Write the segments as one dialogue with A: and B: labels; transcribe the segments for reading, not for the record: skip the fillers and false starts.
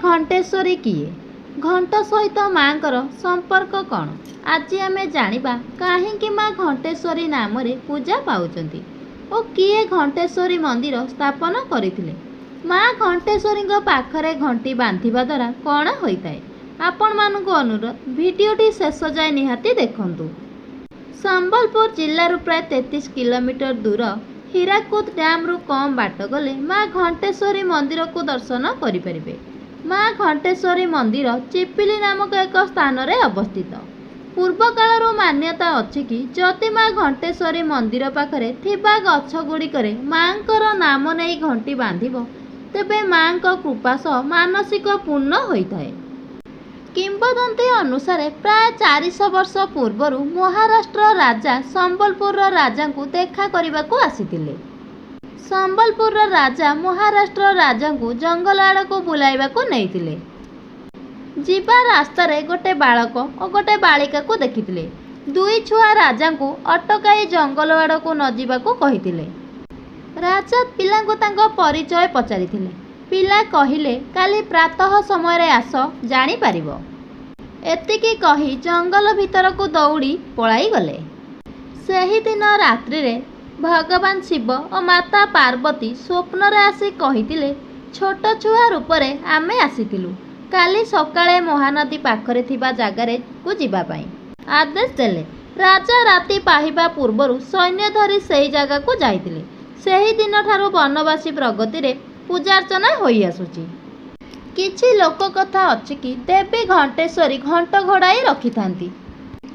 A: घंटेश्वरी किए घंट सहित माँकर संपर्क कौन आज आम जानिबा कहीं माँ घंटेश्वरी नाम पूजा पाउचंती और किए घंटेश्वरी मंदिर स्थापन करथिले। माँ घंटेश्वरी पाखरे घंटी बांधिबा द्वारा कौन होता है आपण मानक अनुरोध भिडियोटी शेष जाए निहाती देखंतु। संबलपुर जिल्लारू प्राय 33 किलोमीटर दूर हीराकुद डैम रु कम बाट गले माँ घंटेश्वरी मंदिर को दर्शन करें। माँ घंटेश्वरी मंदिर चिपिली नामक एक स्थान रे अवस्थित। पूर्व कालर मान्यता अच्छी कि जदि माँ घंटेश्वरी मंदिर पाखरे थिबा गछ गुड़िकरे माँकर नाम नहीं घंटी बांधिब तेबे माँ कृपा सह मानसिक पूर्ण होता है। किंबदंती अनुसार प्राय 400 वर्ष पूर्वर महाराष्ट्र राजा संबलपुर राजा को देखा करने को आसीथिले। संबलपुर राजा महाराष्ट्र राजा को जंगल आड़ को बुलाइबा को नैतिले। जीवा रास्ता रे गोटे बालक और गोटे बालिका को देखिथिले। दुई छुआ राजा को अटकाई जंगल आड़ को न जीवा को कहिथिले। राजा पिला को तांको परिचय पचारिथिले। पिला कहिले काली प्रातः समय रे आस जानी पारिबो। एतिकी कही जंगल भीतर को दौड़ी पलाई गले। सेही दिन रात्रि रे भगवान शिव और माता पार्वती स्वप्न रे आसी कहिथिले छोट छुआ रूप रे आमे आसीथिलु काली सकाळे महानदी पाखरे थिबा जागारे को जीवा पाई आदेश देले। राजा राति पाहिबा पूर्वरु सैन्य धरी सेही जागा को जाइथिले। सेही दिन ठारू वनवासी प्रगति रे पूजा अर्चना होई आसुची। किछि लोक कथा अछि कि देवी घंटेश्वरी घंट घोड़ाई रखि थांती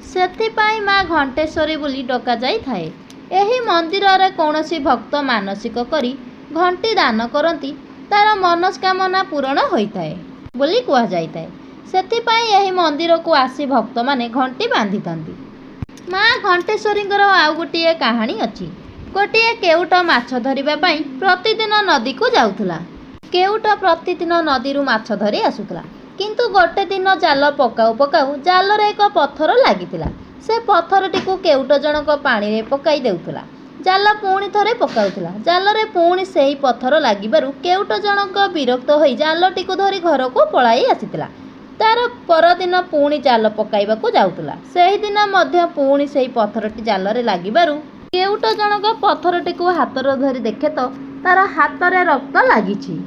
A: सेथिपाई माँ घंटेश्वरी बोली डका जाई थाए। एही मंदिर रे कौनसी भक्त मानसिक करी घंटी दान करती तार मनस्कामना पूरण होइथाए बोली कुआ जाइथाए। सेथिपाई एही मंदिर को आसी भक्त माने घंटी बांधि थांती। माँ घंटेश्वरींकर आउ गोटिए कहानी अछि। गोटिए केउट माछ धरिबा पई प्रतिदिन नदी को जाउथला। केउट प्रतिदिन नदी रु माछ धरी आसुथला किंतु गोटे दिन जाल पकाऊ पकाऊ जाल रे एक पत्थर लागिथिला। से पत्थरटी को केउट जनक पानी रे पकाई देउथला। जाल पुणी थरे पकाउथला। जाल रे पुणी सेही पत्थर लागिबारु केउट जनक विरक्त होई जालटी को धरी घर को पलाई आसीथिला। तार परदिन पुणी जाल पकाइबा को जाउथला। सेही दिन मध्य पुणी सेही पत्थरटी जाल रे लागिबारु केउट जनक पत्थरटी को हातर धरी देखे तो तार हाथ रे रक्त लागिछि।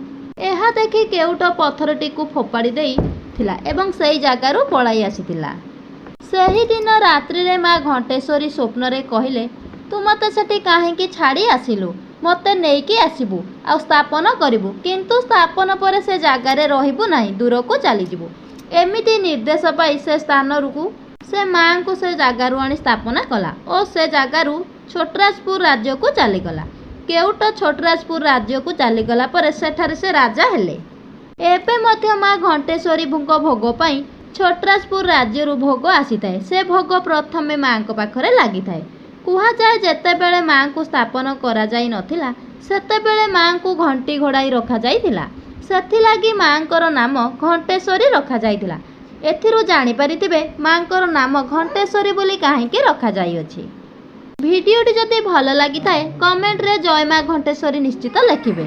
A: एहा देखि केउट पत्थरटी को फोपाड़ी देई थिला एवं सेही जागारु पलाई आसीथिला। सेही दिन रात्रि रे माँ घंटेश्वरी स्वप्न रे कहिले तू मते सेठी काहेकि छाड़ी आसिलु मते नेइकी आसिबु आ स्थापन करिबु किंतु स्थापन पर से जागारे रहिबु नाही दूर को चली जिबु। एमिति निर्देश पाई से स्थान रुकु से माँ को से जागारु आनी स्थापना कला और से जागारु छोटराजपुर राज्य को चली गला। केउट छोटराजपुर राज्य को चलीगला पर सेठारे से राजा हेले। एबे मध्य माँ घंटेश्वरी भूंक भोग पाई छोटराजपुर राज्य रु भोग आसी थाए। से भोग प्रथमे माँ को पाखरे लागि थाए। कुहा जाए जेतेबेले माँ को स्थापन करा जाई नथिला सेतेबेले माँ को घंटी घोड़ाई रखा जाइथिला। सेथिलागी माँकर नाम घंटेश्वरी रखा जाइथिला। एथिरु जानि परिथिबे माँकर नाम घंटेश्वरी बोली काहेकि रखा जाई अछि। भिडियोटी जदि भल लगी थाए कमेंट रे जय माँ घंटेश्वरी निश्चित लिखिबे।